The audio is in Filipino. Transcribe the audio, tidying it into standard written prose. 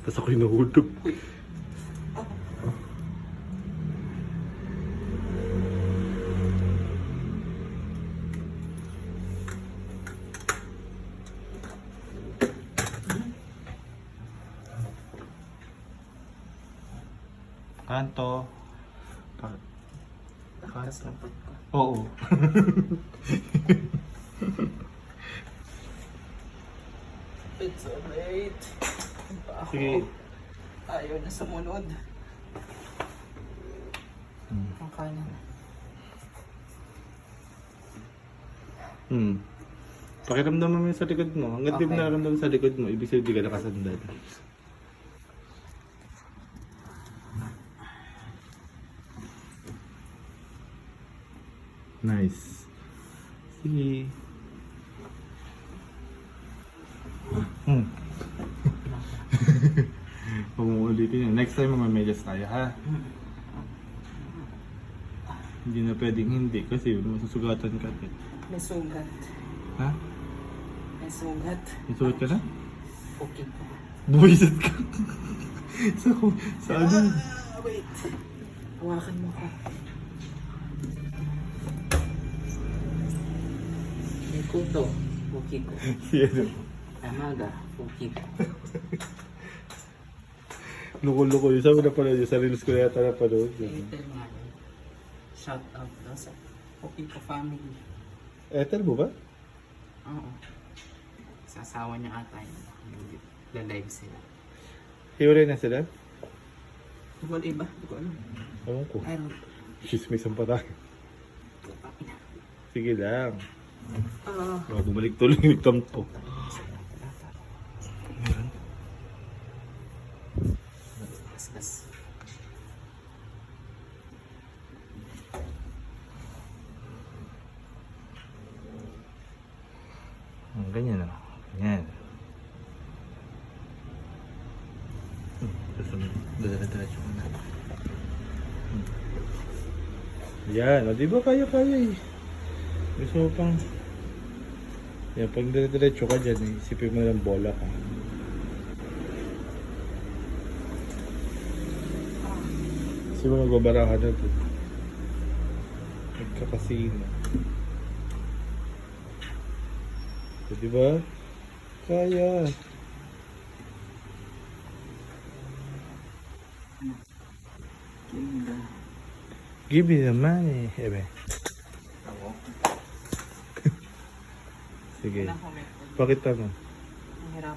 Tapos ako'y nahulog. Uy. Kanto. Takas ng pot ko. Oo. It's alright. Ako. Sige. Ayaw na sumunod. Ang kanan. Pakiramdam mo yung sa likod mo. Hanggang di mo Okay. nararamdaman sa likod mo, ibig sabihin di ka nakasandal. Nice. Sige. Huwag mo ulitin yun. Next time mamamedyas tayo, ha? Hindi na pwedeng hindi kasi masusugatan ka. May sugat. Ha? May sugat. May sugat ka na? Okay ko. Buwisit ka. sa ano? Wait. Hawakan mo ko. May kuto. Okay ko. Si ano? Amaga. Okay ko. Luko-luko yun. Sabi na pala yun. Sa reels ko yata na pala. Ethel nga yun. Shout out daw sa Okay ko family. Ethel mo ba? Oo. Sa asawa niya ata yun. La-live sila. Hiwalay na sila? Wala iba? Hindi ko alam. Ewan ko. I don't Chismisan pa tayo. Sige lang. Ah. Bumalik tuloy yung tampo. Gas. Ganyan o. Ganyan. Dala-dala mo na. Yan. O, di ba kaya-kaya eh. Gusto mo pang... Yan, pag dire-diretso ka dyan, isipin mo ng bola ka. Kasi mo magbabara ka na doon. Nagkakasino. So, di ba? Kaya. Ganda. Give me the money. Ebe. Ako. Sige. Nakamit ko. Pakita mo. Nahirapan.